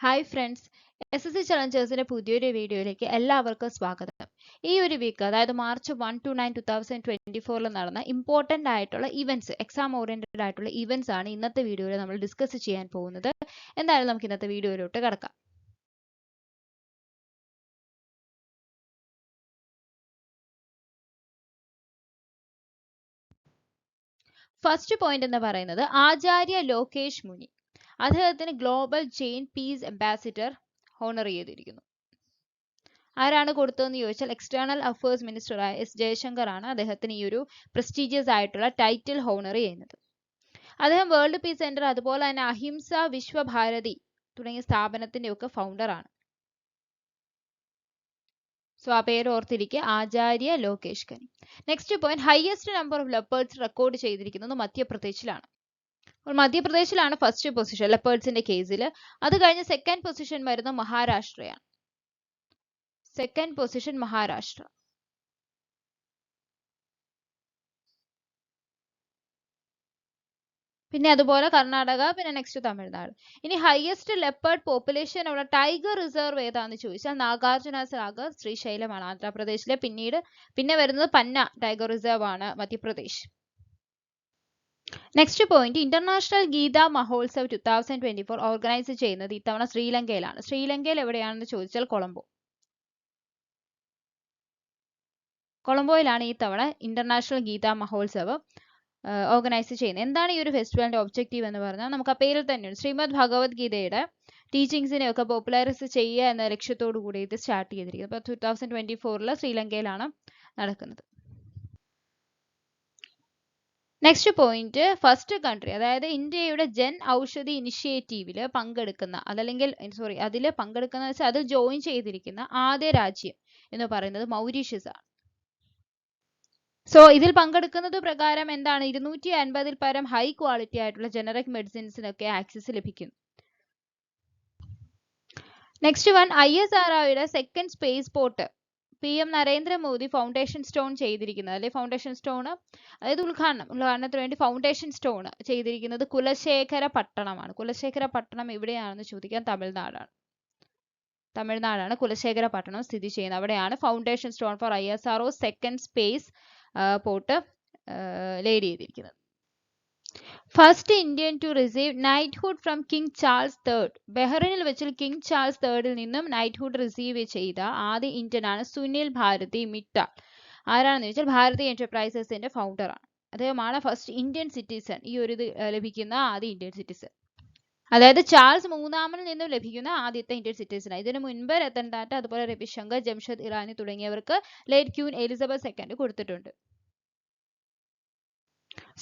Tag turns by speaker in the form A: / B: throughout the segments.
A: Hi friends, SSC ചലഞ്ചേഴ്സിന്റെ പുതിയൊരു വീഡിയോയിലേക്ക് എല്ലാവർക്കും സ്വാഗതം. ഈ ഒരു വീക്ക്, അതായത് മാർച്ച് 1 to 9 2024 നടന്ന ഇമ്പോർട്ടൻ്റ് ആയിട്ടുള്ള ഇവന്റ്സ്, എക്സാം ഓറിയന്റഡ് ആയിട്ടുള്ള ഇവന്റ്സ് ആണ് ഇന്നത്തെ വീഡിയോയിൽ നമ്മൾ ഡിസ്കസ് ചെയ്യാൻ പോകുന്നത്. എന്തായാലും നമുക്ക് ഇന്നത്തെ വീഡിയോയിലോട്ട് കടക്കാം. ഫസ്റ്റ് പോയിന്റ് എന്ന് പറയുന്നത് ആചാര്യ ലോകേഷ് മുനി. അദ്ദേഹത്തിന് global Jain peace ambassador honour ചെയ്തിരിക്കുന്നു. ആരാണ് കൊടുത്തതെന്ന് ചോദിച്ചാൽ എക്സ്റ്റേണൽ അഫയേഴ്സ് മിനിസ്റ്റർ ആയ എസ് ജയശങ്കർ ആണ് അദ്ദേഹത്തിന് ഈ ഒരു പ്രസ്റ്റീജിയസ് ആയിട്ടുള്ള ടൈറ്റിൽ ഹോണർ ചെയ്യുന്നത്. അദ്ദേഹം വേൾഡ് പീസ് സെന്റർ അതുപോലെ തന്നെ അഹിംസ വിശ്വഭാരതി തുടങ്ങിയ സ്ഥാപനത്തിന്റെ ഒക്കെ ഫൗണ്ടർ ആണ്. സോ ആ പേര് ഓർത്തിരിക്കുക, ആചാര്യ ലോകേഷ് ഖനി. Next point, highest number of leopards record ചെയ്തിരിക്കുന്നത് മധ്യപ്രദേശിലാണ്. മധ്യപ്രദേശിലാണ് ഫസ്റ്റ് പൊസിഷൻ ലെപ്പേർഡ്സിന്റെ കേസിൽ. അത് കഴിഞ്ഞ് സെക്കൻഡ് പൊസിഷൻ വരുന്നത് മഹാരാഷ്ട്രയാണ്. Second position Maharashtra. പിന്നെ അതുപോലെ കർണാടക, പിന്നെ നെക്സ്റ്റ് തമിഴ്നാട്. ഇനി ഹയസ്റ്റ് ലെപ്പേർഡ് പോപ്പുലേഷൻ ഉള്ള ടൈഗർ റിസർവ് ഏതാന്ന് ചോദിച്ചാൽ നാഗാർജുന സാഗർ ശ്രീശൈലമാണ് ആന്ധ്രാപ്രദേശിലെ. പിന്നെ വരുന്നത് പന്ന ടൈഗർ റിസർവ് ആണ് Madhya Pradesh. Next point, international Gita Mahotsav 2024 organise ചെയ്യുന്നത് ഇത്തവണ ശ്രീലങ്കയിലാണ്. ശ്രീലങ്കയിൽ എവിടെയാണെന്ന് ചോദിച്ചാൽ കൊളംബോയിലാണ് ഈ തവണ ഇന്റർനാഷണൽ ഗീത മഹോത്സവ് ഓർഗനൈസ് ചെയ്യുന്നത്. എന്താണ് ഈ ഒരു ഫെസ്റ്റിവലിന്റെ ഒബ്ജക്റ്റീവ് എന്ന് പറഞ്ഞാൽ നമുക്ക് ആ പേരിൽ തന്നെയുണ്ട്. ശ്രീമദ് ഭഗവത്ഗീതയുടെ ടീച്ചിങ്സിനെ ഒക്കെ പോപ്പുലറൈസ് ചെയ്യുക എന്ന ലക്ഷ്യത്തോടു കൂടി ഇത് സ്റ്റാർട്ട് ചെയ്തിരിക്കുന്നത്. അപ്പോൾ 2024 ശ്രീലങ്കയിലാണ് നടക്കുന്നത്. നെക്സ്റ്റ് പോയിന്റ്, ഫസ്റ്റ് കൺട്രി, അതായത് ഇന്ത്യയുടെ ജൻ ഔഷധി ഇനിഷ്യേറ്റീവിൽ പങ്കെടുക്കുന്ന അതിൽ ജോയിൻ ചെയ്തിരിക്കുന്ന ആദ്യ രാജ്യം എന്ന് പറയുന്നത് മൗറീഷ്യസ് ആണ്. സോ ഇതിൽ പങ്കെടുക്കുന്നത് പ്രകാരം എന്താണ്, 250-ൽ പരം ഹൈ ക്വാളിറ്റി ആയിട്ടുള്ള ജനറിക് മെഡിസിൻസിനൊക്കെ ആക്സസ് ലഭിക്കുന്നു. നെക്സ്റ്റ് വൺ, ISROയുടെ second space port PM Narendra Modi foundation stone ചെയ്തിരിക്കുന്നത്, അല്ലെങ്കിൽ ഫൗണ്ടേഷൻ സ്റ്റോൺ അതായത് ഉദ്ഘാടനത്തിന് വേണ്ടി ഫൗണ്ടേഷൻ സ്റ്റോൺ ചെയ്തിരിക്കുന്നത് കുലശേഖര പട്ടണമാണ്. കുലശേഖര പട്ടണം എവിടെയാണെന്ന് ചോദിക്കാൻ തമിഴ്നാടാണ് കുലശേഖര പട്ടണം സ്ഥിതി ചെയ്യുന്നത്. അവിടെയാണ് foundation stone for ISRO second space port laid ചെയ്തിരിക്കുന്നത്. First Indian to receive knighthood from King Charles III. ബഹ്റൈനിൽ വെച്ച് കിങ് ചാൾസ് III നിന്നും നൈറ്റ്ഹുഡ് റിസീവ് ചെയ്ത ആദ്യ ഇന്ത്യൻ ആണ് സുനിൽ ഭാരതി മിട്ടാൽ. ആരാണെന്ന് ചോദിച്ചാൽ ഭാരതി എന്റർപ്രൈസസിന്റെ ഫൗണ്ടർ ആണ്. അദ്ദേഹമാണ് ഫസ്റ്റ് ഇന്ത്യൻ സിറ്റിസൺ, ഈ ഒരു ഇത് ലഭിക്കുന്ന ആദ്യ ഇന്ത്യൻ സിറ്റിസൺ. അതായത് ചാൾസ് മൂന്നാമനിൽ നിന്നും ലഭിക്കുന്ന ആദ്യത്തെ ഇന്ത്യൻ സിറ്റിസൺ. ഇതിനു മുൻപ് രത്തൻ ടാറ്റ, അതുപോലെ രവിശങ്കർ, ജംഷദ് ഇറാനി തുടങ്ങിയവർക്ക് ലേറ്റ് ക്യൂൻ എലിസബത്ത് II കൊടുത്തിട്ടുണ്ട്.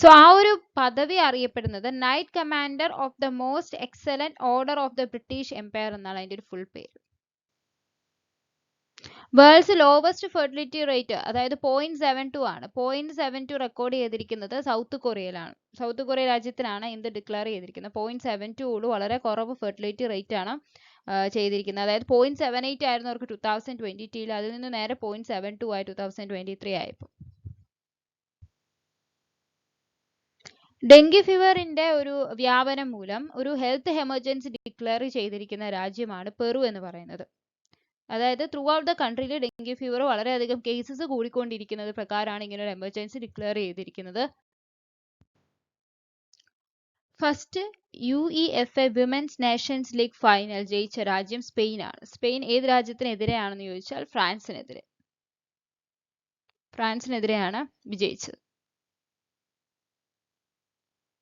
A: സോ ആ ഒരു പദവി അറിയപ്പെടുന്നത് knight commander of the most excellent order of the British empire എന്നാണ് അതിന്റെ ഒരു ഫുൾ പേര്. വേൾഡ്സ് ലോവസ്റ്റ് ഫെർട്ടിലിറ്റി റേറ്റ്, അതായത് 0.72 ആണ്. 0.72 റെക്കോർഡ് ചെയ്തിരിക്കുന്നത് സൗത്ത് കൊറിയയിലാണ്. സൗത്ത് കൊറിയ രാജ്യത്തിനാണ് എന്ത് ഡിക്ലെയർ ചെയ്തിരിക്കുന്നത്. 0.72 ഉള്ളൂ, വളരെ കുറവ് ഫെർട്ടിലിറ്റി റേറ്റ് ആണ് ചെയ്തിരിക്കുന്നത്. അതായത് 0.78 ആയിരുന്നു അവർക്ക് 2022, അതിൽ നിന്ന് നേരെ 0.72 ആയി 2023 ആയപ്പോൾ. ഡെങ്കി ഫീവറിന്റെ ഒരു വ്യാപനം മൂലം ഒരു ഹെൽത്ത് എമർജൻസി ഡിക്ലെയർ ചെയ്തിരിക്കുന്ന രാജ്യമാണ് പെറു എന്ന് പറയുന്നത്. അതായത് ത്രൂ ഔട്ട് ദ കൺട്രിയിൽ ഡെങ്കി ഫീവർ വളരെയധികം കേസസ് കൂടിക്കൊണ്ടിരിക്കുന്നത് പ്രകാരമാണ് ഇങ്ങനെ ഒരു എമർജൻസി ഡിക്ലെയർ ചെയ്തിരിക്കുന്നത്. First UEFA women's nations league final ജയിച്ച രാജ്യം സ്പെയിൻ ആണ്. സ്പെയിൻ ഏത് രാജ്യത്തിനെതിരെയാണെന്ന് ചോദിച്ചാൽ ഫ്രാൻസിനെതിരെയാണ് വിജയിച്ചത്.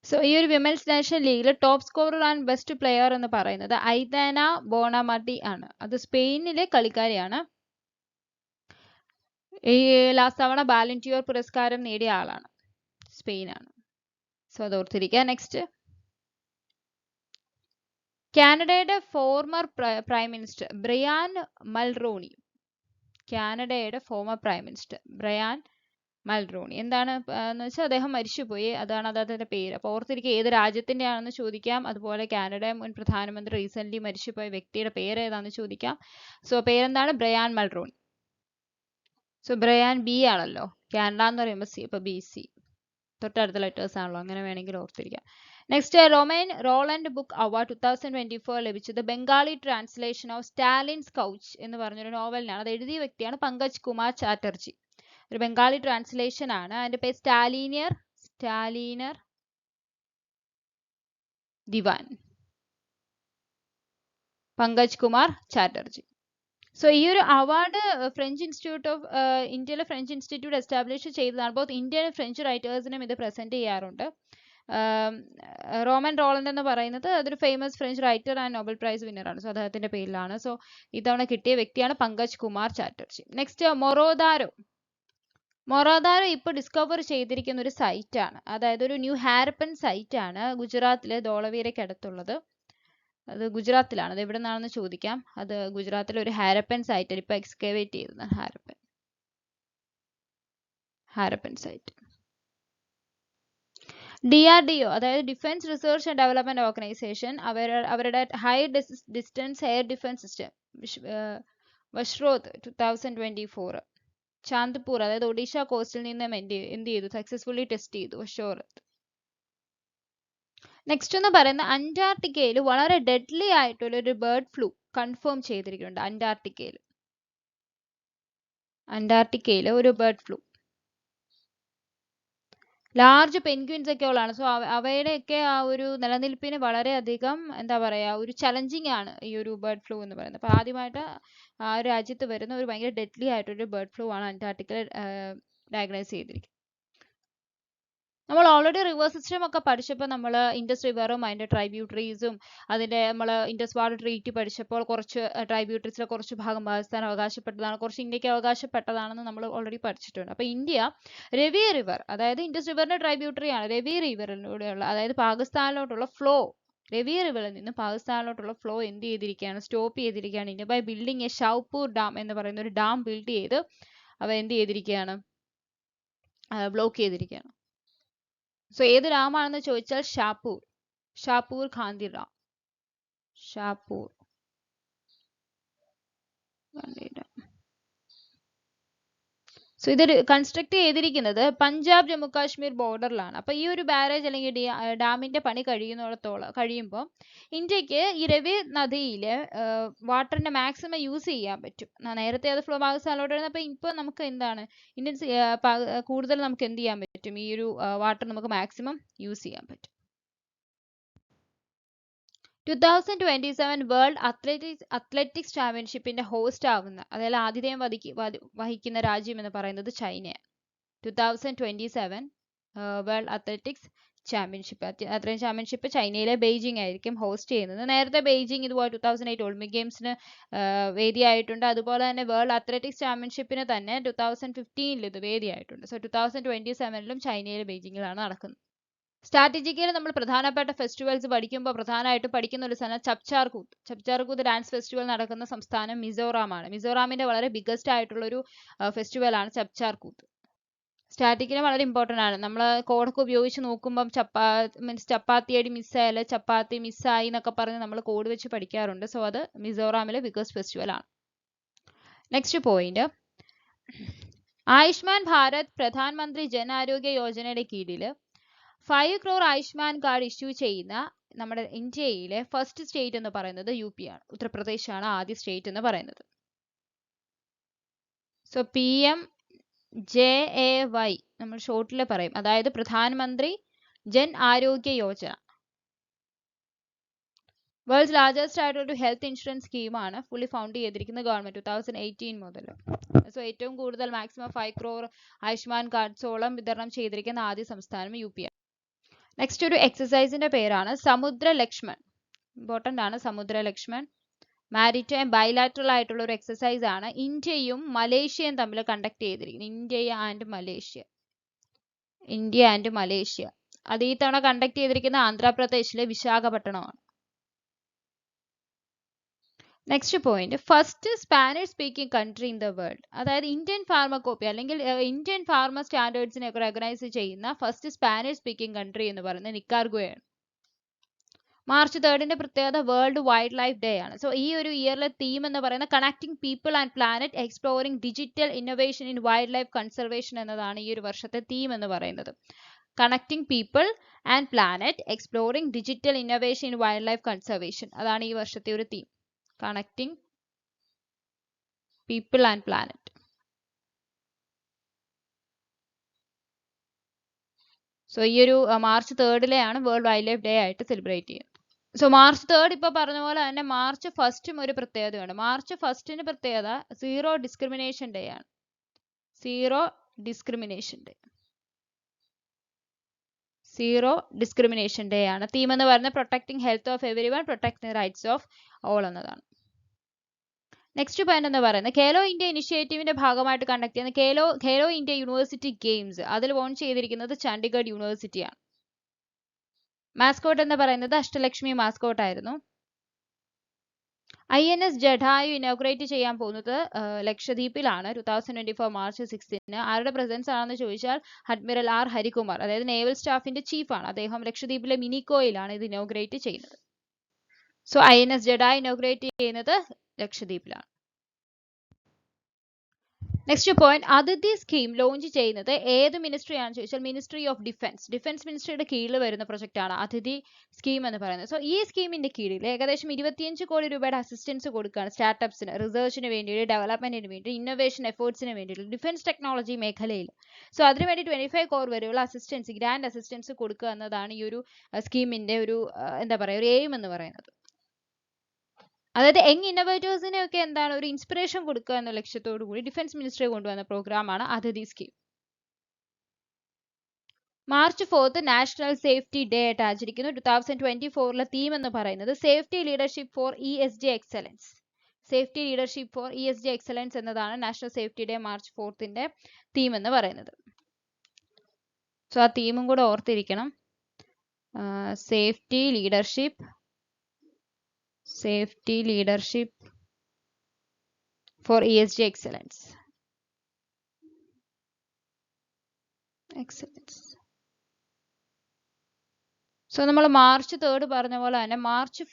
A: സോ ഈ ഒരു വിമൻസ് നാഷണൽ ലീഗിൽ top scorer and best player എന്ന് പറയുന്നത് ഐതാന ബോണമട്ടി ആണ്. അത് സ്പെയിനിലെ കളിക്കാരിയാണ്. ഈ ലാസ്റ്റ് തവണ ബാലന്റിയോർ പുരസ്കാരം നേടിയ ആളാണ്, സ്പെയിനാണ്. സോ അത് ഓർത്തിരിക്കുക. നെക്സ്റ്റ്, കാനഡയുടെ ഫോർമർ പ്രൈം മിനിസ്റ്റർ ബ്രയാൻ മൾറോണി. കാനഡയുടെ ഫോർമർ പ്രൈം മിനിസ്റ്റർ ബ്രയാൻ മൾറോണി എന്താണ് എന്ന് വെച്ചാൽ അദ്ദേഹം മരിച്ചുപോയി, അതാണ് അദ്ദേഹത്തിന്റെ പേര്. അപ്പോൾ ഓർത്തിരിക്കുക ഏത് രാജ്യത്തിന്റെ ആണെന്ന് ചോദിക്കാം. അതുപോലെ കാനഡ മുൻ പ്രധാനമന്ത്രി റീസെന്റ് മരിച്ചുപോയ വ്യക്തിയുടെ പേര് ഏതാണെന്ന് ചോദിക്കാം. സോ പേരെന്താണ്, ബ്രയാൻ മൾറോണി. സോ ബ്രയാൻ B ആണല്ലോ, കാനഡ എന്ന് പറയുമ്പോൾ C, അപ്പോൾ BC തൊട്ടടുത്ത ലെറ്റേഴ്സ് ആണല്ലോ, അങ്ങനെ വേണമെങ്കിൽ ഓർത്തിരിക്കാം. Next Romain Rolland book award 2024 ലഭിച്ചത് Bengali translation of Stalin's couch എന്ന് പറഞ്ഞൊരു നോവലിനാണ്. അത് എഴുതിയ വ്യക്തിയാണ് പങ്കജ് കുമാർ ചാറ്റർജി. ഒരു ബംഗാളി ട്രാൻസ്ലേഷൻ ആണ്. അതിന്റെ പേര് സ്റ്റാലിനർ ദിവാൻ, പങ്കജ് കുമാർ ചാറ്റർജി. സോ ഈ ഒരു അവാർഡ് ഫ്രഞ്ച് ഇൻസ്റ്റിറ്റ്യൂട്ട് ഓഫ് ഇന്ത്യയിലെ ഫ്രഞ്ച് ഇൻസ്റ്റിറ്റ്യൂട്ട് എസ്റ്റാബ്ലിഷ് ചെയ്തതാണ്. ബോത്ത് ഇന്ത്യൻ ഫ്രഞ്ച് റൈറ്റേഴ്സിനും ഇത് പ്രസന്റ് ചെയ്യാറുണ്ട്. റോമൻ റോളൻഡ് എന്ന് പറയുന്നത് അതൊരു famous French writer and Nobel prize winner ആണ്. സോ അദ്ദേഹത്തിന്റെ പേരിലാണ്. സോ ഇത്തവണ കിട്ടിയ വ്യക്തിയാണ് പങ്കജ് കുമാർ ചാറ്റർജി. നെക്സ്റ്റ് മൊറാദാരോ ഇപ്പോൾ ഡിസ്കവർ ചെയ്തിരിക്കുന്ന ഒരു സൈറ്റ് ആണ്. അതായത് ഒരു ന്യൂ ഹാരപ്പൻ സൈറ്റ് ആണ് ഗുജറാത്തിലെ ധോളവീരയ്ക്ക് അടുത്തുള്ളത്. അത് ഗുജറാത്തിലാണ്. അത് എവിടെ നിന്നാണെന്ന് ചോദിക്കാം. അത് ഗുജറാത്തിലെ ഒരു ഹാരപ്പൻ സൈറ്റ് ഇപ്പൊ എക്സ്കവേറ്റ് ചെയ്തത്. ഹാരപ്പൻ സൈറ്റ്. DRDO അതായത് defence research and development organisation അവരുടെ high distance air defence system വഷ്രോത്ത് 2024 ചാന്ദ്പൂർ അതായത് ഒഡീഷ കോസ്റ്റിൽ നിന്നും എന്ത് ചെയ്തു, സക്സസ്ഫുള്ളി ടെസ്റ്റ് ചെയ്തു വഷ്രോത്ത്. നെക്സ്റ്റ് എന്ന് പറയുന്നത് അന്റാർട്ടിക്കയിൽ വളരെ ഡെഡ്ലി ആയിട്ടുള്ള ഒരു ബേർഡ് ഫ്ലൂ കൺഫേം ചെയ്തിരിക്കുന്നുണ്ട്. അന്റാർട്ടിക്കയിൽ ഒരു ബേർഡ് ഫ്ലൂ. ലാർജ് പെൻഗ്വിൻസ് ഒക്കെ ഉള്ളതാണ്. സോ അവയുടെയൊക്കെ ആ ഒരു നിലനിൽപ്പിന് വളരെയധികം എന്താ പറയാ ഒരു ചലഞ്ചിങ് ആണ് ഈ ഒരു ബേർഡ് ഫ്ലൂ എന്ന് പറയുന്നത്. അപ്പൊ ആദ്യമായിട്ട് ആ രാജ്യത്ത് വരുന്ന ഒരു ഭയങ്കര ഡെഡ്ലി ആയിട്ടൊരു ബേർഡ് ഫ്ലൂ ആണ് അന്റാർട്ടിക്കയിൽ ഡയഗ്നോസ് ചെയ്തിരിക്കുന്നത്. നമ്മൾ ഓൾറെഡി റിവർ സിസ്റ്റം ഒക്കെ പഠിച്ചപ്പോൾ നമ്മൾ ഇൻഡസ് റിവറും അതിന്റെ ട്രൈബ്യൂട്ടറീസും അതിന്റെ നമ്മൾ ഇൻഡസ് വാട്ടർ ട്രീറ്റി പഠിച്ചപ്പോൾ കുറച്ച് ട്രൈബ്യൂട്ടറീസിലെ കുറച്ച് ഭാഗം പാകിസ്ഥാൻ അവകാശപ്പെട്ടതാണ്, കുറച്ച് ഇന്ത്യക്ക് അവകാശപ്പെട്ടതാണെന്ന് നമ്മൾ ഓൾറെഡി പഠിച്ചിട്ടുണ്ട്. അപ്പൊ ഇന്ത്യ രവി റിവർ അതായത് ഇൻഡസ് റിവറിന്റെ ട്രൈബ്യൂട്ടറി ആണ് രവി റിവറിലൂടെയുള്ള അതായത് പാകിസ്ഥാനിലോട്ടുള്ള ഫ്ലോ, രവി റിവറിൽ നിന്ന് പാകിസ്ഥാനിലോട്ടുള്ള ഫ്ലോ എന്ത് ചെയ്തിരിക്കുകയാണ്, സ്റ്റോപ്പ് ചെയ്തിരിക്കുകയാണ്. India by building a Shahpur dam എന്ന് പറയുന്ന ഒരു ഡാം ബിൽഡ് ചെയ്ത് അവ എന്ത് ചെയ്തിരിക്കുകയാണ്, ബ്ലോക്ക് ചെയ്തിരിക്കുകയാണ്. സോ ഏത് ഡാമാണെന്ന് ചോദിച്ചാൽ ഷാഹ്പൂർ ഖാന്തി ഡാം. സോ ഇത് കൺസ്ട്രക്ട് ചെയ്തിരിക്കുന്നത് പഞ്ചാബ് ജമ്മു കാശ്മീർ ബോർഡറിലാണ്. അപ്പൊ ഈ ഒരു ബാരേജ് അല്ലെങ്കിൽ ഡാമിന്റെ പണി കഴിയുമ്പോൾ ഇന്ത്യക്ക് ഈ രവി നദിയിലെ വാട്ടറിന്റെ മാക്സിമം യൂസ് ചെയ്യാൻ പറ്റും. നേരത്തെ അത് ഫ്ലോ പാകിസ്ഥാനിലോട്ട് വരുന്നത്. അപ്പൊ ഇപ്പൊ നമുക്ക് എന്താണ് ഇന്ത്യൻസ് കൂടുതൽ നമുക്ക് എന്ത് ചെയ്യാൻ പറ്റും, ഈ ഒരു വാട്ടർ നമുക്ക് മാക്സിമം യൂസ് ചെയ്യാൻ പറ്റും. 2027 വേൾഡ് അത്ലറ്റിക്സ് ചാമ്പ്യൻഷിപ്പിന്റെ ഹോസ്റ്റ് ആവുന്ന അതായത് ആതിഥേയം വഹിക്കുന്ന രാജ്യം എന്ന് പറയുന്നത് ചൈനയാണ്. 2027 വേൾഡ് അത്ലറ്റിക്സ് ചാമ്പ്യൻഷിപ്പ് ചൈനയിലെ ബെയ്ജിംഗ് ആയിരിക്കും ഹോസ്റ്റ് ചെയ്യുന്നത്. നേരത്തെ ബെയ്ജിംഗ് ഇതുപോലെ 2008 ഒളിമ്പിക് ഗെയിംസിന് വേദിയായിട്ടുണ്ട്. അതുപോലെ തന്നെ വേൾഡ് അത്ലറ്റിക്സ് ചാമ്പ്യൻഷിപ്പിന് തന്നെ 2015 ഇത് വേദിയായിട്ടുണ്ട്. സോ 2027 ചൈനയിലെ ബെയ്ജിംഗിലാണ് നടക്കുന്നത്. സ്ട്രാറ്റജിക്കലി നമ്മൾ പ്രധാനപ്പെട്ട ഫെസ്റ്റിവൽസ് പഠിക്കുമ്പോൾ പ്രധാനമായിട്ട് പഠിക്കുന്ന ഒരു സ്ഥലം ചപ്ചാർകൂത്ത് ഡാൻസ് ഫെസ്റ്റിവൽ നടക്കുന്ന സംസ്ഥാനം മിസോറാമാണ്. മിസോറാമിന്റെ വളരെ ബിഗ്ഗസ്റ്റ് ആയിട്ടുള്ള ഒരു ഫെസ്റ്റിവൽ ആണ് ചപ്ചാർകൂത്ത്. സ്റ്റാറ്റിക്കിന് വളരെ ഇമ്പോർട്ടൻ്റ് ആണ്. നമ്മൾ കോഡൊക്കെ ഉപയോഗിച്ച് നോക്കുമ്പം ചപ്പാത്തിയടി മിസ്സായാലും ചപ്പാത്തി മിസ്സായി എന്നൊക്കെ പറഞ്ഞ് നമ്മൾ കോഡ് വെച്ച് പഠിക്കാറുണ്ട്. സോ അത് മിസോറാമിലെ ബിഗ്ഗസ്റ്റ് ഫെസ്റ്റിവൽ ആണ്. നെക്സ്റ്റ് പോയിന്റ്, ആയുഷ്മാൻ ഭാരത് പ്രധാനമന്ത്രി ജൻ ആരോഗ്യ യോജനയുടെ കീഴിൽ 5 crore ആയുഷ്മാൻ കാർഡ് ഇഷ്യൂ ചെയ്യുന്ന നമ്മുടെ ഇന്ത്യയിലെ ഫസ്റ്റ് സ്റ്റേറ്റ് എന്ന് പറയുന്നത് UP ആണ്. ഉത്തർപ്രദേശ് ആണ് ആദ്യ സ്റ്റേറ്റ് എന്ന് പറയുന്നത്. സോ PMJAY നമ്മൾ ഷോർട്ടിൽ പറയും, അതായത് പ്രധാനമന്ത്രി ജൻ ആരോഗ്യ യോജന. വേൾഡ്സ് ലാർജസ്റ്റ് ആയിട്ടുള്ള ഒരു ഹെൽത്ത് ഇൻഷുറൻസ് സ്കീമാണ്. ഫുള്ളി ഫൗണ്ട് ചെയ്തിരിക്കുന്നത് ഗവൺമെന്റ് 2018 മുതൽ. സോ ഏറ്റവും കൂടുതൽ മാക്സിമം 5 crore ആയുഷ്മാൻ കാർഡ്സോളം വിതരണം ചെയ്തിരിക്കുന്ന ആദ്യ സംസ്ഥാനം UP ആണ്. നെക്സ്റ്റ് ഒരു എക്സസൈസിന്റെ പേരാണ് സമുദ്ര ലക്ഷ്മൺ. ഇമ്പോർട്ടൻ്റ് ആണ് സമുദ്ര ലക്ഷ്മൺ. മാരിടൈം ബൈലാറ്ററൽ ആയിട്ടുള്ള ഒരു എക്സസൈസ് ആണ്. ഇന്ത്യയും മലേഷ്യയും തമ്മിൽ കണ്ടക്ട് ചെയ്തിരിക്കുന്നത്. India and Malaysia. അത് ഈ തവണ കണ്ടക്ട് ചെയ്തിരിക്കുന്ന ആന്ധ്രാപ്രദേശിലെ വിശാഖപട്ടണമാണ്. Next point, first Spanish speaking country in the world. അതായത് ഇന്ത്യൻ ഫാർമക്കോപ്പി അല്ലെങ്കിൽ ഇന്ത്യൻ ഫാർമ സ്റ്റാൻഡേർഡ്സിനെ റെക്കഗ്നൈസ് ചെയ്യുന്ന ഫസ്റ്റ് സ്പാനിഷ് സ്പീക്കിംഗ് കൺട്രി എന്ന് പറയുന്നത് നിക്കാർഗുവയാണ്. മാർച്ച് 3 പ്രത്യേകത വേൾഡ് വൈൽഡ് ലൈഫ് ഡേ ആണ്. സോ ഈ ഒരു ഇയറിലെ തീം എന്ന് പറയുന്നത് connecting people and planet exploring digital innovation in wildlife conservation എന്നതാണ് ഈ ഒരു വർഷത്തെ തീം എന്ന് പറയുന്നത്. Connecting people and planet, exploring digital innovation in wildlife conservation. അതാണ് ഈ വർഷത്തെ ഒരു theme. Connecting people and planet. So ഈ ഒരു March 3 world wildlife day ആയിട്ട് സെലിബ്രേറ്റ് ചെയ്യുന്നത്. സോ മാർച്ച് 3 ഇപ്പൊ പറഞ്ഞ പോലെ തന്നെ മാർച്ച് 1 ഒരു പ്രത്യേകതയുണ്ട്. മാർച്ച് 1 പ്രത്യേകത സീറോ ഡിസ്ക്രിമിനേഷൻ ഡേ ആണ്. Zero discrimination day. Zero discrimination day ആണ്. തീം എന്ന് പറയുന്നത് protecting health of every one, protecting rights of all എന്നതാണ്. നെക്സ്റ്റ് പോയിന്റ് എന്ന് പറയുന്നത് ഖേലോ ഇന്ത്യ ഇനിഷ്യേറ്റീവിന്റെ ഭാഗമായിട്ട് കണ്ടക്ട് ചെയ്യുന്ന ഖേലോ ഇന്ത്യ യൂണിവേഴ്സിറ്റി ഗെയിംസ്. അതിൽ വോൺ ചെയ്തിരിക്കുന്നത് ചണ്ഡീഗഡ് യൂണിവേഴ്സിറ്റിയാണ്. മാസ്കോട്ട് എന്ന് പറയുന്നത് അഷ്ടലക്ഷ്മി മാസ്കോട്ട് ആയിരുന്നു. INS ജഡായു ഇനോഗ്രേറ്റ് ചെയ്യാൻ പോകുന്നത് ലക്ഷദ്വീപിലാണ് 2024 മാർച്ച് 6. ആരുടെ പ്രസൻസ് ആണെന്ന് ചോദിച്ചാൽ അഡ്മിറൽ R ഹരികുമാർ, അതായത് നേവൽ സ്റ്റാഫിന്റെ ചീഫാണ്. അദ്ദേഹം ലക്ഷദ്വീപിലെ മിനിക്കോയിലാണ് ഇത് ഇനോഗ്രേറ്റ് ചെയ്യുന്നത്. സോ INS ജഡായു ഇനോഗ്രേറ്റ് ചെയ്യുന്നത് ലക്ഷദ്വീപിലാണ്. നെക്സ്റ്റ് പോയിന്റ്, അതിഥി സ്കീം ലോഞ്ച് ചെയ്യുന്നത് ഏത് മിനിസ്ട്രി ആണെന്ന് ചോദിച്ചാൽ മിനിസ്ട്രി ഓഫ് ഡിഫൻസ്. ഡിഫൻസ് മിനിസ്ട്രിയുടെ കീഴിൽ വരുന്ന പ്രൊജക്ട് ആണ് അതിഥി സ്കീം എന്ന് പറയുന്നത്. സോ ഈ സ്കീമിന്റെ കീഴിൽ ഏകദേശം 25 കോടി രൂപയുടെ അസിസ്റ്റൻസ് കൊടുക്കുകയാണ് സ്റ്റാർട്ടപ്സിന്, റിസർച്ചിന് വേണ്ടിയിട്ട്, ഡെവലപ്മെന്റിന് വേണ്ടി, ഇന്നോവേഷൻ എഫേർട്സിന് വേണ്ടിയിട്ട് ഡിഫൻസ് ടെക്നോളജി മേഖലയിൽ. സോ അതിനുവേണ്ടി 25 കോടി വരെയുള്ള അസിസ്റ്റൻസ്, ഗ്രാൻഡ് അസിസ്റ്റൻസ് കൊടുക്കുക എന്നതാണ് ഈ ഒരു സ്കീമിന്റെ ഒരു എന്താ പറയുക, ഒരു എയിം എന്ന് പറയുന്നത്. അതായത് യങ് ഇന്നോവേറ്റേഴ്സിനെ ഒക്കെ എന്താണ് ഒരു ഇൻസ്പിറേഷൻ കൊടുക്കുക എന്ന ലക്ഷ്യത്തോടു കൂടി ഡിഫൻസ് മിനിസ്ട്രി കൊണ്ടുവന്ന പ്രോഗ്രാമാണ് Atithi scheme. March 4 national safety day ആയിട്ട് ആചരിക്കുന്നു. 2024 തീം എന്ന് പറയുന്നത് safety leadership for ESG excellence. Safety leadership for ESG excellence എന്നതാണ് national safety day March 4 theme എന്ന് പറയുന്നത്. സോ ആ തീമും കൂടെ ഓർത്തിരിക്കണം. Safety leadership for ESG excellence. So നമ്മൾ മാർച്ച് 3 പറഞ്ഞ പോലെ തന്നെ മാർച്ച്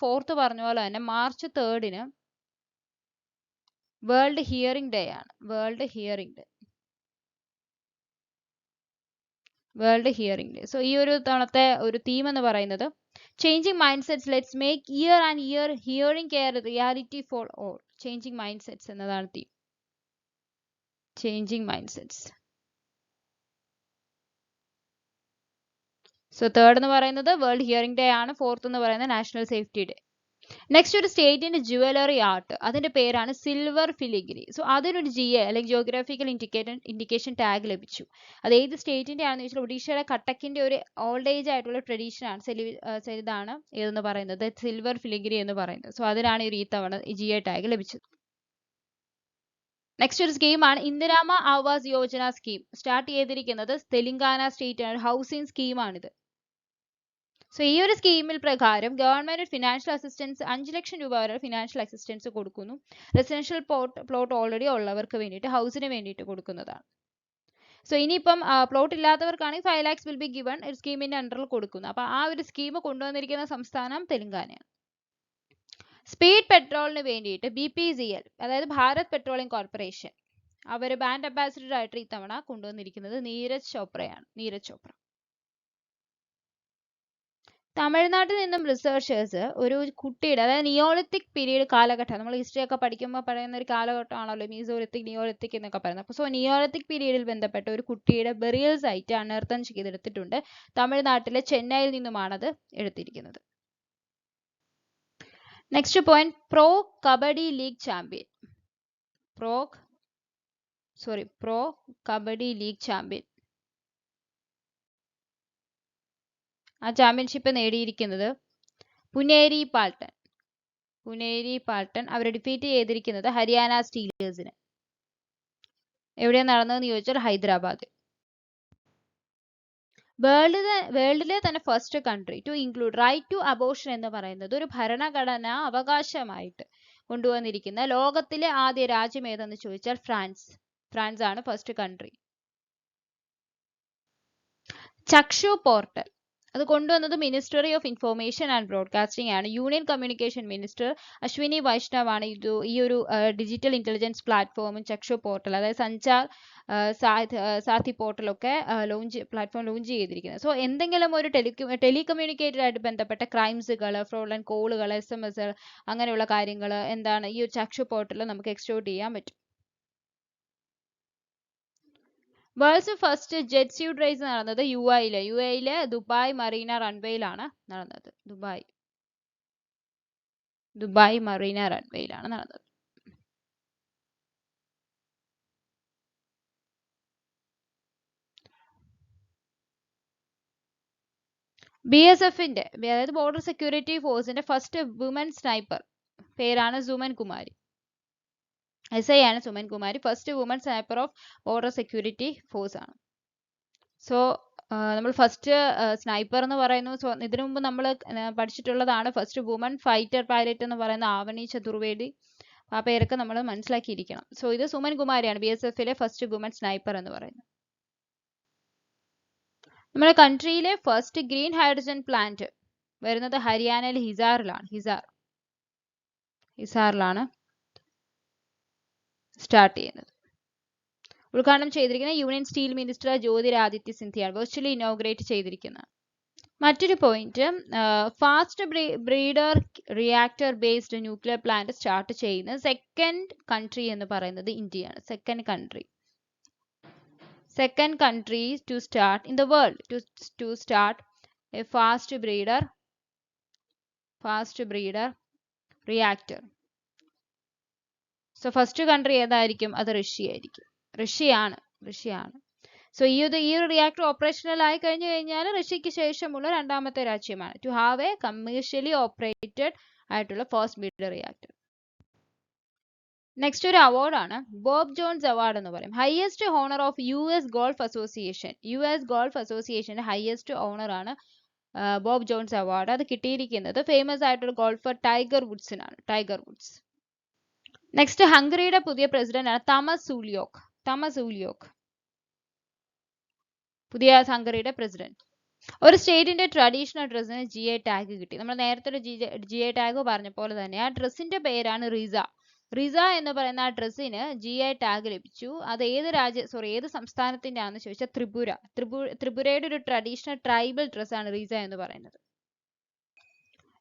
A: 4 പറഞ്ഞ പോലെ തന്നെ മാർച്ച് 3 വേൾഡ് ഹിയറിംഗ് ഡേ ആണ്. World hearing day. സോ ഈ ഒരു തവണത്തെ ഒരു തീം എന്ന് പറയുന്നത് changing mindsets, let's make ear and ear hearing care reality for all. Changing mindsets എന്നതാണ് theme. Changing mindsets. So 3 എന്ന് പറയുന്നത് വേൾഡ് ഹിയറിംഗ് ഡേ ആണ്. 4 എന്ന് പറയുന്നത് നാഷണൽ സേഫ്റ്റി ഡേ. നെക്സ്റ്റ് ഒരു സ്റ്റേറ്റിന്റെ ജുവലറി ആർട്ട്, അതിന്റെ പേരാണ് സിൽവർ ഫിലിഗ്രി. സോ അതിനൊരു GI അല്ലെങ്കിൽ ജിയോഗ്രാഫിക്കൽ ഇൻഡിക്കേഷൻ ടാഗ് ലഭിച്ചു. അത് ഏത് സ്റ്റേറ്റിന്റെ ആണെന്ന് ചോദിച്ചാൽ ഒഡീഷയുടെ കട്ടക്കിന്റെ ഒരു ഓൾഡ് ഏജ് ആയിട്ടുള്ള ട്രഡീഷൻ ആണ്. ഇതാണ് ഏതെന്ന് പറയുന്നത് സിൽവർ ഫിലിഗ്രി എന്ന് പറയുന്നത്. സോ അതിനാണ് ഈ തവണ GI ടാഗ് ലഭിച്ചത്. നെക്സ്റ്റ് ഒരു സ്കീമാണ് ഇന്ദിരാമ ആവാസ് യോജന സ്കീം. സ്റ്റാർട്ട് ചെയ്തിരിക്കുന്നത് തെലങ്കാന സ്റ്റേറ്റ് ആണ്. ഹൗസിംഗ് സ്കീമാണിത്. സോ ഈ ഒരു സ്കീമിൽ പ്രകാരം ഗവൺമെന്റ് ഫിനാൻഷ്യൽ അസിസ്റ്റൻസ് 5 ലക്ഷം രൂപ വരെ ഫിനാൻഷ്യൽ അസിസ്റ്റൻസ് കൊടുക്കുന്നു. റെസിഡൻഷ്യൽ പ്ലോട്ട് ഓൾറെഡി ഉള്ളവർക്ക് വേണ്ടിയിട്ട്, ഹൗസിന് വേണ്ടിയിട്ട് കൊടുക്കുന്നതാണ്. സോ ഇനിയിപ്പം പ്ലോട്ട് ഇല്ലാത്തവർക്കാണെങ്കിൽ 5 lakhs വിൽ ബി ഗിവൺ സ്കീമിന്റെ അണ്ടറിൽ കൊടുക്കുന്നു. അപ്പൊ ആ ഒരു സ്കീം കൊണ്ടുവന്നിരിക്കുന്ന സംസ്ഥാനം തെലങ്കാനയാണ്. സ്പീഡ് പെട്രോളിന് വേണ്ടിയിട്ട് BPCL, അതായത് ഭാരത് പെട്രോളിയം കോർപ്പറേഷൻ, അവർ ബ്രാൻഡ് അംബാസിഡർ ആയിട്ട് ഇത്തവണ കൊണ്ടുവന്നിരിക്കുന്നത് നീരജ് ചോപ്രയാണ്. നീരജ് ചോപ്ര. തമിഴ്നാട്ടിൽ നിന്നും റിസർച്ചേഴ്സ് ഒരു കുട്ടിയുടെ, അതായത് നിയോളിത്തിക് പീരീഡ് കാലഘട്ടം, നമ്മൾ ഹിസ്റ്ററി ഒക്കെ പഠിക്കുമ്പോൾ പറയുന്ന ഒരു കാലഘട്ടമാണല്ലോ മീസോലിത്തിക്, നിയോളിത്തിക് എന്നൊക്കെ പറയുന്നത്. അപ്പോൾ സോ നിയോളിത്തിക് പീരീഡിൽ ബന്ധപ്പെട്ട ഒരു കുട്ടിയുടെ ബെറിയൽ സൈറ്റ് അനർത്ഥം ചെയ്തെടുത്തിട്ടുണ്ട്. തമിഴ്നാട്ടിലെ ചെന്നൈയിൽ നിന്നുമാണത് എടുത്തിരിക്കുന്നത്. Next point, pro kabaddi league champion. Pro kabaddi league champion. ആ ചാമ്പ്യൻഷിപ്പ് നേടിയിരിക്കുന്നത് പുനേരി പാൽട്ടൺ. അവരെ ഡിഫീറ്റ് ചെയ്തിരിക്കുന്നത് ഹരിയാന സ്റ്റീലേഴ്സിന്. എവിടെയാണ് നടന്നതെന്ന് ചോദിച്ചാൽ ഹൈദരാബാദ്. വേൾഡിലെ തന്നെ first country to include right to abortion എന്ന് പറയുന്നത് ഒരു ഭരണഘടനാ അവകാശമായിട്ട് കൊണ്ടുവന്നിരിക്കുന്ന ലോകത്തിലെ ആദ്യ രാജ്യം ഏതെന്ന് ചോദിച്ചാൽ ഫ്രാൻസ് ആണ് ഫസ്റ്റ് കൺട്രി. ചക്ഷു പോർട്ടൽ, അത് കൊണ്ടുവന്നത് ministry of information and broadcasting ആണ്. Union communication minister Ashwini Vaishnaw ആണ് ഈ ഒരു ഡിജിറ്റൽ ഇന്റലിജൻസ് പ്ലാറ്റ്ഫോമും ചക്ഷു പോർട്ടൽ, അതായത് സഞ്ചാർ സാഥി പോർട്ടലൊക്കെ പ്ലാറ്റ്ഫോം ലോഞ്ച് ചെയ്തിരിക്കുന്നത്. സോ എന്തെങ്കിലും ഒരു ടെലികമ്മ്യൂണിക്കേറ്റഡ് ആയിട്ട് ബന്ധപ്പെട്ട ക്രൈംസുകൾ, ഫ്രോഡൻ കോളുകൾ, SMS അങ്ങനെയുള്ള കാര്യങ്ങൾ എന്താണ് ഈ ഒരു ചക്ഷു പോർട്ടലിൽ നമുക്ക് എക്സ്പ്ലോർ ചെയ്യാൻ പറ്റും. World's first jet suit race നടന്നത് യു എയിലെ ദുബായ് മറീന റൺവേയിലാണ് നടന്നത്. ദുബായ് മറീന റൺവേയിലാണ് നടന്നത്. BSFന്റെ അതായത് ബോർഡർ സെക്യൂരിറ്റി ഫോഴ്സിന്റെ ഫസ്റ്റ് വുമൻ സ്നൈപ്പർ പേരാണ് സുമൻ കുമാരി. SI ആണ് Suman Kumari. First woman sniper of border security force ആണ്. സോ നമ്മൾ ഫസ്റ്റ് സ്നൈപ്പർ എന്ന് പറയുന്നു. സോ ഇതിനു മുമ്പ് നമ്മൾ പഠിച്ചിട്ടുള്ളതാണ്. ഫസ്റ്റ് വുമൻ ഫൈറ്റർ പൈലറ്റ് എന്ന് പറയുന്ന ആവണി ചതുർവേദി. ആ പേരൊക്കെ നമ്മൾ മനസ്സിലാക്കിയിരിക്കണം. സോ ഇത് സുമൻ കുമാരിയാണ് BSFലെ ഫസ്റ്റ് വുമൻ സ്നൈപ്പർ എന്ന് പറയുന്നത്. നമ്മുടെ കൺട്രിയിലെ ഫസ്റ്റ് ഗ്രീൻ ഹൈഡ്രജൻ പ്ലാന്റ് വരുന്നത് ഹരിയാനയിലെ ഹിസാറിലാണ് സ്റ്റാർട്ട് ചെയ്യുന്നത്. ഉദ്ഘാടനം ചെയ്തിരിക്കുന്നത് യൂണിയൻ സ്റ്റീൽ മിനിസ്റ്റർ ജ്യോതിരാദിത്യ സിന്ധ്യയാണ്. വെർച്വലി ഇനോഗ്രേറ്റ് ചെയ്തിരിക്കുന്നത്. മറ്റൊരു point, fast breeder reactor based nuclear plant start ചെയ്യുന്ന സെക്കൻഡ് കൺട്രി എന്ന് പറയുന്നത് ഇന്ത്യയാണ്. second country to start in the world to start a fast breeder reactor. So first country ഏതായിരിക്കും? അത് റഷ്യയാണ്. So ഈ ഒരു റിയാക്ടർ ഓപ്പറേഷണൽ ആയി കഴിഞ്ഞാൽ റഷ്യക്ക് ശേഷമുള്ള രണ്ടാമത്തെ രാജ്യമാണ് to have a commercially operated ആയിട്ടുള്ള ഫാസ്റ്റ് ബ്രീഡർ റിയാക്ടർ. നെക്സ്റ്റ് ഒരു അവാർഡാണ് ബോബ് ജോൺസ് അവാർഡ് എന്ന് പറയും. Highest honour of US golf അസോസിയേഷന്റെ ഹയസ്റ്റ് ഓണർ ആണ് ബോബ് ജോൺസ് അവാർഡ്. അത് കിട്ടിയിരിക്കുന്നത് ഫേമസ് ആയിട്ടുള്ള ഗോൾഫർ ടൈഗർ വുഡ്സ്. നെക്സ്റ്റ് ഹംഗറിയുടെ പുതിയ പ്രസിഡന്റ് ആണ് തമസ് ഊലിയോക്. പുതിയ ഹംഗറിയുടെ പ്രസിഡന്റ്. ഒരു സ്റ്റേറ്റിന്റെ ട്രഡീഷണൽ ഡ്രസ്സിന് GI ടാഗ് കിട്ടി. നമ്മൾ നേരത്തെ ഒരു GI ടാഗ് പറഞ്ഞ പോലെ തന്നെ ആ ഡ്രസ്സിന്റെ പേരാണ് റിസ എന്ന് പറയുന്ന ആ ഡ്രസ്സിന് GI ടാഗ് ലഭിച്ചു. അത് ഏത് സംസ്ഥാനത്തിന്റെ ആണെന്ന് ചോദിച്ചാൽ ത്രിപുരയുടെ ഒരു ട്രഡീഷണൽ ട്രൈബൽ ഡ്രസ്സാണ് റിസ എന്ന് പറയുന്നത്.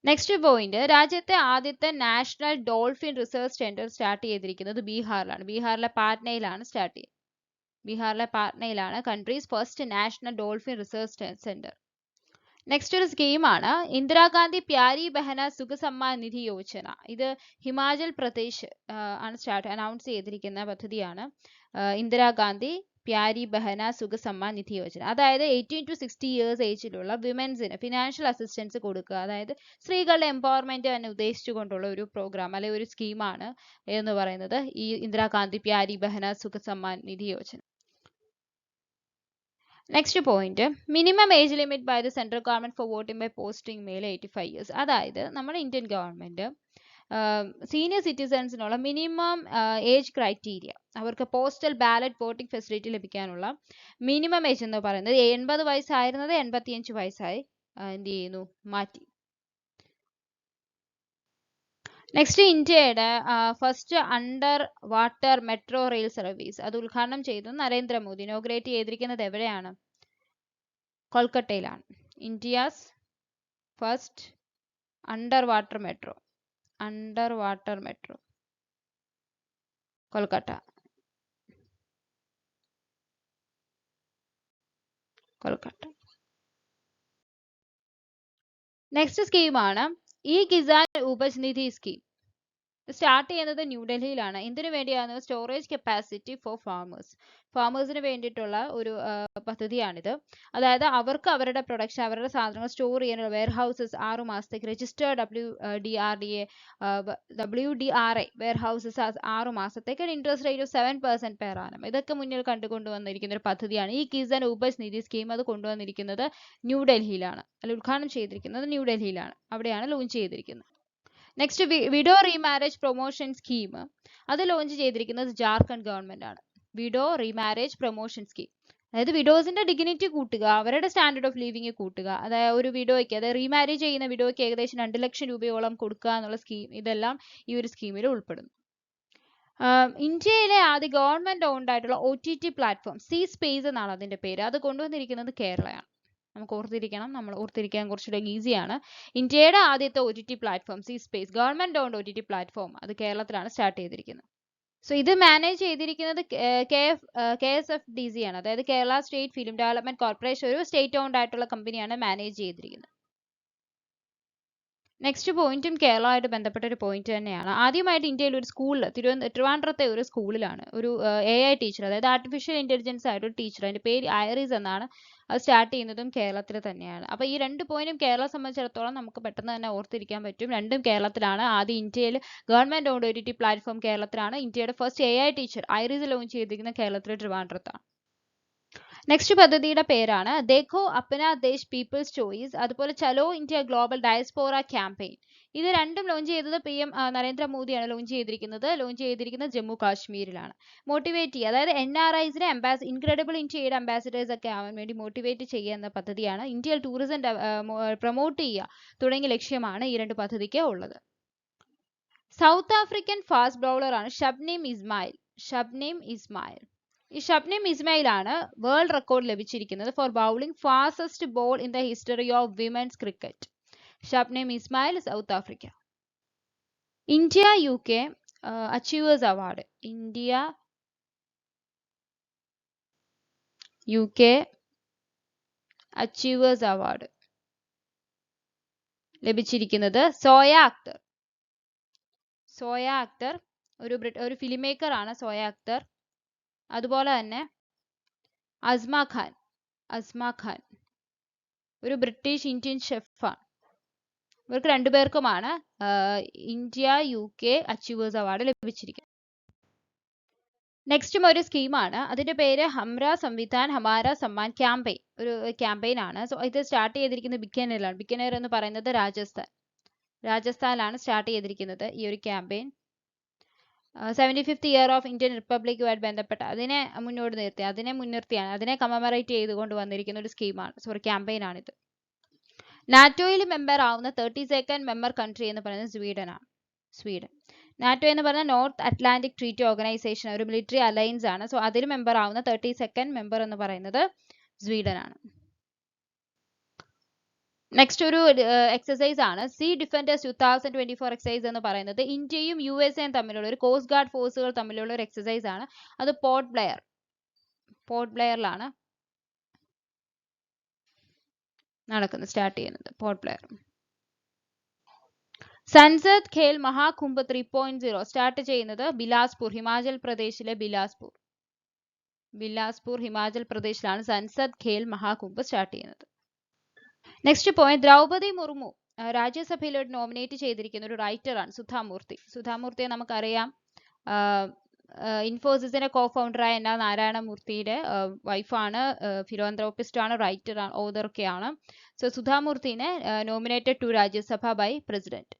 A: നെക്സ്റ്റ് പോയിന്റ്, രാജ്യത്തെ ആദ്യത്തെ national dolphin research centre start ചെയ്തിരിക്കുന്നത് ബീഹാറിലെ പാറ്റ്നയിലാണ് countries first national dolphin research centre. Next ഒരു സ്കീമാണ് ഇന്ദിരാഗാന്ധി പ്യാരി ബഹന സുഖ സമ്മാൻ നിധി യോജന. ഇത് ഹിമാചൽ പ്രദേശ് ആണ് അനൗൺസ് ചെയ്തിരിക്കുന്ന പദ്ധതിയാണ് ഇന്ദിരാഗാന്ധി പ്യാരി ബഹന സുഖ സമ്മാൻ നിധി യോജന. അതായത് 18 to 60 years ഏജിലുള്ള വിമൻസിന് ഫിനാൻഷ്യൽ അസിസ്റ്റൻസ് കൊടുക്കുക. അതായത് സ്ത്രീകളുടെ എംപവർമെന്റ് തന്നെ ഉദ്ദേശിച്ചുകൊണ്ടുള്ള ഒരു പ്രോഗ്രാം അല്ലെങ്കിൽ ഒരു സ്കീമാണ് എന്ന് പറയുന്നത് ഈ Indira Gandhi Pyari Behna Sukh Samman Nidhi Yojana. Next point, minimum age limit by the central government for voting by posting mail 85 years. അതായത് നമ്മുടെ ഇന്ത്യൻ ഗവൺമെന്റ് സീനിയർ സിറ്റിസൺസിനുള്ള മിനിമം ഏജ് ക്രൈറ്റീരിയ, അവർക്ക് പോസ്റ്റൽ ബാലറ്റ് വോട്ടിംഗ് ഫെസിലിറ്റി ലഭിക്കാനുള്ള മിനിമം ഏജ് എന്ന് പറയുന്നത് 80 വയസ്സായിരുന്നത് 85 വയസ്സായി എന്ത് ചെയ്യുന്നു, മാറ്റി. നെക്സ്റ്റ് ഇന്ത്യയുടെ first under water metro rail service അത് ഉദ്ഘാടനം ചെയ്തു നരേന്ദ്രമോദി. ഇനോഗ്രേറ്റ് ചെയ്തിരിക്കുന്നത് എവിടെയാണ്? കൊൽക്കത്തയിലാണ്. India's first under water metro Kolkata. Next സ്കീമാണ് ഈ കിസാൻ ഉപജ് നിധി സ്കീം. സ്റ്റാർട്ട് ചെയ്യുന്നത് ന്യൂഡൽഹിയിലാണ്. എന്തിനു വേണ്ടിയാണ്? സ്റ്റോറേജ് കപ്പാസിറ്റി ഫോർ ഫാമേഴ്സിന് വേണ്ടിയിട്ടുള്ള ഒരു പദ്ധതിയാണിത്. അതായത് അവർക്ക് അവരുടെ പ്രൊഡക്ഷൻ, അവരുടെ സാധനങ്ങൾ സ്റ്റോർ ചെയ്യാനുള്ള വെയർ ഹൗസസ് 6 മാസത്തേക്ക് രജിസ്റ്റേർഡ് WDRA വെയർ ഹൗസസ് 6 മാസത്തേക്ക് ഇൻട്രസ്റ്റ് റേറ്റ് 7% പെർ ആനം. ഇതൊക്കെ മുന്നിൽ കണ്ടുകൊണ്ടുവന്നിരിക്കുന്ന ഒരു പദ്ധതിയാണ് ഈ കിസാൻ ഉപജ് നിധി സ്കീം. അത് കൊണ്ടുവന്നിരിക്കുന്നത് ന്യൂഡൽഹിയിലാണ്, ഉദ്ഘാടനം ചെയ്തിരിക്കുന്നത് ന്യൂഡൽഹിയിലാണ്, അവിടെയാണ് ലോഞ്ച് ചെയ്തിരിക്കുന്നത്. Next widow remarriage promotion scheme. അത് ലോഞ്ച് ചെയ്തിരിക്കുന്നത് ജാർഖണ്ഡ് ഗവൺമെന്റ് ആണ്. വിഡോ റീമാരേജ് പ്രൊമോഷൻ സ്കീം അതായത് വിഡോസിന്റെ ഡിഗ്നിറ്റി കൂട്ടുക, അവരുടെ സ്റ്റാൻഡേർഡ് ഓഫ് ലിവിങ് കൂട്ടുക. അതായത് ഒരു വിഡോയ്ക്ക്, അതായത് റീമാരേജ് ചെയ്യുന്ന വിഡോയ്ക്ക് ഏകദേശം 2 ലക്ഷം രൂപയോളം കൊടുക്കുക എന്നുള്ള സ്കീം, ഇതെല്ലാം ഈ ഒരു സ്കീമിൽ ഉൾപ്പെടുന്നു. ഇന്ത്യയിലെ ആദ്യ ഗവൺമെന്റ് ഓൺഡ് ആയിട്ടുള്ള OTT പ്ലാറ്റ്ഫോം സി സ്പേസ് എന്നാണ് അതിന്റെ പേര്. അത് കൊണ്ടുവന്നിരിക്കുന്നത് കേരളയാണ്. നമുക്ക് ഓർത്തിരിക്കണം, നമ്മൾ ഓർത്തിരിക്കാൻ കുറച്ചുകൂടെ ഈസിയാണ്. ഇന്ത്യയുടെ ആദ്യത്തെ OTT platform C space, government owned OTT platform, അത് കേരളത്തിലാണ് സ്റ്റാർട്ട് ചെയ്തിരിക്കുന്നത്. സോ ഇത് മാനേജ് ചെയ്തിരിക്കുന്നത് KSFDC ആണ്, അതായത് Kerala state film development corporation, ഒരു സ്റ്റേറ്റ് ഓൺഡ് ആയിട്ടുള്ള കമ്പനിയാണ് മാനേജ് ചെയ്തിരിക്കുന്നത്. നെക്സ്റ്റ് പോയിന്റും കേരളമായിട്ട് ബന്ധപ്പെട്ട ഒരു പോയിന്റ് തന്നെയാണ്. ആദ്യമായിട്ട് ഇന്ത്യയിൽ ഒരു സ്കൂളിൽ, ട്രിവാൻഡ്രത്തെ ഒരു സ്കൂളിലാണ് ഒരു AI ടീച്ചർ, അതായത് ആർട്ടിഫിഷ്യൽ ഇന്റലിജൻസ് ആയിട്ട് ഒരു ടീച്ചർ, അതിന്റെ പേര് ഐറിസ് എന്നാണ്. അത് സ്റ്റാർട്ട് ചെയ്യുന്നതും കേരളത്തിൽ തന്നെയാണ്. അപ്പൊ ഈ 2 പോയിന്റും കേരളം സംബന്ധിച്ചിടത്തോളം നമുക്ക് പെട്ടെന്ന് തന്നെ ഓർത്തിരിക്കാൻ പറ്റും. രണ്ടും കേരളത്തിലാണ്. ആദ്യം ഇന്ത്യയിൽ ഗവൺമെന്റ് ഓൺഡ് OTT പ്ലാറ്റ്ഫോം കേരളത്തിലാണ്. ഇന്ത്യയുടെ first AI teacher iris launch ചെയ്തിരിക്കുന്ന കേരളത്തിലെ ട്രിവാൻഡ്രത്താണ്. നെക്സ്റ്റ് പദ്ധതിയുടെ പേരാണ് ദേഖോ അപ്നാ ദേശ് പീപ്പിൾസ് ചോയ്സ്, അതുപോലെ ചലോ ഇന്ത്യ ഗ്ലോബൽ ഡയസ്പോറ ക്യാമ്പയിൻ. ഇത് രണ്ടും ലോഞ്ച് ചെയ്തത് PM നരേന്ദ്രമോദിയാണ് ലോഞ്ച് ചെയ്തിരിക്കുന്നത് ജമ്മു കാശ്മീരിലാണ്. മോട്ടിവേറ്റ് ചെയ്യുക, അതായത് NRIസിനെ ഇൻക്രെഡിബിൾ ഇന്ത്യയുടെ അംബാസിഡേഴ്സ് ഒക്കെ ആവാൻ വേണ്ടി മോട്ടിവേറ്റ് ചെയ്യുക എന്ന പദ്ധതിയാണ്. ഇന്ത്യയിൽ ടൂറിസം പ്രൊമോട്ട് ചെയ്യുക തുടങ്ങിയ ലക്ഷ്യമാണ് ഈ 2 പദ്ധതിക്ക് ഉള്ളത്. സൗത്ത് ആഫ്രിക്കൻ ഫാസ്റ്റ് ബൗളറാണ് ഷബ്നീം ഇസ്മായിൽ. ഈ ഷബ്നീം ഇസ്മായിൽ ആണ് വേൾഡ് റെക്കോർഡ് ലഭിച്ചിരിക്കുന്നത് for bowling fastest ball in the history of women's cricket. Shabnim Ismail, South Africa. India UK achievers award, India UK achievers award ലഭിച്ചിരിക്കുന്നത് സോയ അക്തർ, ഒരു film maker ആണ് സോയ അക്തർ. അതുപോലെ തന്നെ അസ്മ ഖാൻ ഒരു ബ്രിട്ടീഷ് ഇന്ത്യൻ ഷെഫാണ്. ഇവർക്ക് 2 പേർക്കുമാണ് ഇന്ത്യ UK അച്ചീവേഴ്സ് അവാർഡ് ലഭിച്ചിരിക്കുന്നത്. നെക്സ്റ്റും ഒരു സ്കീമാണ്, അതിന്റെ പേര് ഹംറ സംവിധാൻ ഹമാര സമ്മാൻ ക്യാമ്പയിൻ, ഒരു ക്യാമ്പയിൻ ആണ്. സോ ഇത് സ്റ്റാർട്ട് ചെയ്തിരിക്കുന്നത് ബിക്കനേറിലാണ്. ബിക്കനേർ എന്ന് പറയുന്നത് രാജസ്ഥാനിലാണ് സ്റ്റാർട്ട് ചെയ്തിരിക്കുന്നത് ഈ ഒരു campaign. 75th year of Indian റിപ്പബ്ലിക്കുമായിട്ട് ബന്ധപ്പെട്ട അതിനെ മുൻനിർത്തിയാണ്, അതിനെ കമമറേറ്റ് ചെയ്തുകൊണ്ട് വന്നിരിക്കുന്ന ഒരു സ്കീമാണ്, ക്യാമ്പയിൻ ആണിത്. നാറ്റോയിൽ മെമ്പർ ആവുന്ന 32nd മെമ്പർ കൺട്രി എന്ന് പറയുന്നത് സ്വീഡൻ. നാറ്റോ എന്ന് പറഞ്ഞാൽ നോർത്ത് അറ്റ്ലാന്റിക് ട്രീറ്റി ഓർഗനൈസേഷൻ, ഒരു മിലിറ്ററി അലയൻസ് ആണ്. സോ അതിൽ മെമ്പർ ആവുന്ന 32nd മെമ്പർ എന്ന് പറയുന്നത് സ്വീഡൻ ആണ്. നെക്സ്റ്റ് ഒരു എക്സസൈസ് ആണ് സീ ഡിഫൻഡേഴ്സ് 2024 എക്സസൈസ് എന്ന് പറയുന്നത്. ഇന്ത്യയും USA തമ്മിലുള്ള ഒരു കോസ്റ്റ് ഗാർഡ് ഫോഴ്സുകൾ തമ്മിലുള്ള ഒരു എക്സസൈസ് ആണ്. അത് പോർട്ട് ബ്ലെയറിലാണ് സ്റ്റാർട്ട് ചെയ്യുന്നത്. പോർട്ട് ബ്ലെയർ. സൻസദ് ഖേൽ മഹാകുംഭ് 3.0 സ്റ്റാർട്ട് ചെയ്യുന്നത് ബിലാസ്പൂർ, ഹിമാചൽ പ്രദേശിലെ ബിലാസ്പൂർ ഹിമാചൽ പ്രദേശിലാണ് സൻസദ് ഖേൽ മഹാകുംഭ് സ്റ്റാർട്ട് ചെയ്യുന്നത്. നെക്സ്റ്റ് പോയിന്റ്, ദ്രൗപദി മുർമു രാജ്യസഭയിലോട്ട് നോമിനേറ്റ് ചെയ്തിരിക്കുന്ന ഒരു റൈറ്ററാണ് സുധാമൂർത്തിയെ നമുക്കറിയാം. ഇൻഫോസിസിന്റെ കോ ഫൗണ്ടറായ NR നാരായണമൂർത്തിയുടെ വൈഫാണ്, ഫിലോന്ത്രോപ്പിസ്റ്റ് ആണ്, റൈറ്റർ ആണ്, ഓതർ ഒക്കെയാണ്. സോ സുധാമൂർത്തിനെ nominated to Rajya Sabha by president.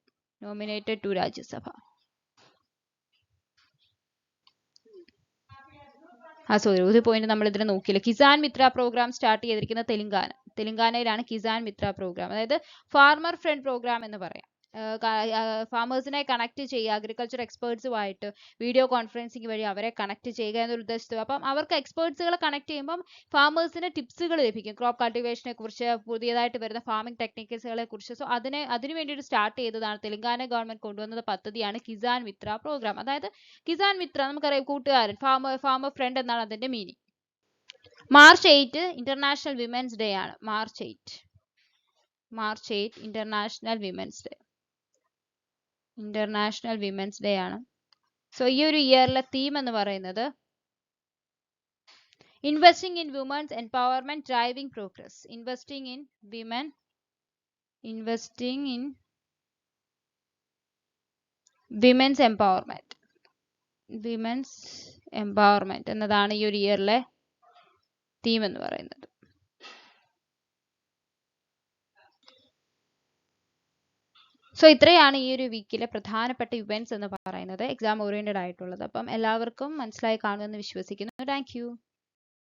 A: ഒരു പോയിന്റ് നമ്മൾ ഇതിന് നോക്കിയില്ല. കിസാൻ മിത്ര പ്രോഗ്രാം സ്റ്റാർട്ട് ചെയ്തിരിക്കുന്ന തെലങ്കാനയിലാണ് കിസാൻ മിത്ര പ്രോഗ്രാം, അതായത് ഫാർമർ ഫ്രണ്ട് പ്രോഗ്രാം എന്ന് പറയാം. ഫാമേഴ്സിനെ കണക്ട് ചെയ്യുക, അഗ്രികൾച്ചർ എക്സ്പേർട്സുമായിട്ട് വീഡിയോ കോൺഫറൻസിങ് വഴി അവരെ കണക്ട് ചെയ്യുക എന്നൊരു ഉദ്ദേശത്തോടെ. അപ്പം അവർക്ക് എക്സ്പേർട്സുകളെ കണക്ട് ചെയ്യുമ്പം ഫാമേഴ്സിന് ടിപ്സുകൾ ലഭിക്കും, ക്രോപ്പ് കൾട്ടിവേഷനെ കുറിച്ച്, പുതിയതായിട്ട് വരുന്ന ഫാമിംഗ് ടെക്നിക്സുകളെ കുറിച്ച്. സോ അതിന് വേണ്ടിയിട്ട് സ്റ്റാർട്ട് ചെയ്തതാണ് തെലങ്കാന ഗവൺമെന്റ് കൊണ്ടുവന്ന പദ്ധതിയാണ് കിസാൻ മിത്ര പ്രോഗ്രാം. അതായത് കിസാൻ മിത്ര നമുക്കറിയാം, കൂട്ടുകാരൻ, ഫാമർ ഫ്രണ്ട് എന്നാണ് അതിന്റെ meaning. March 8 international women's day ആണ്. മാർച്ച് 8 ഇന്റർനാഷണൽ വിമൻസ് ഡേ ആണ്. സോ ഈ ഒരു ഇയറിലെ തീം എന്ന് പറയുന്നത് investing in women's empowerment driving progress. Investing in women's empowerment എന്നതാണ് ഈ ഒരു ഇയറിലെ തീം എന്ന് പറയുന്നത്. സോ ഇത്രയാണ് ഈ ഒരു വീക്കിലെ പ്രധാനപ്പെട്ട ഇവന്റ്സ് എന്ന് പറയുന്നത്, എക്സാം ഓറിയന്റഡ് ആയിട്ടുള്ളത്. അപ്പം എല്ലാവർക്കും മനസ്സിലായി കാണുമെന്ന് വിശ്വസിക്കുന്നു. Thank you.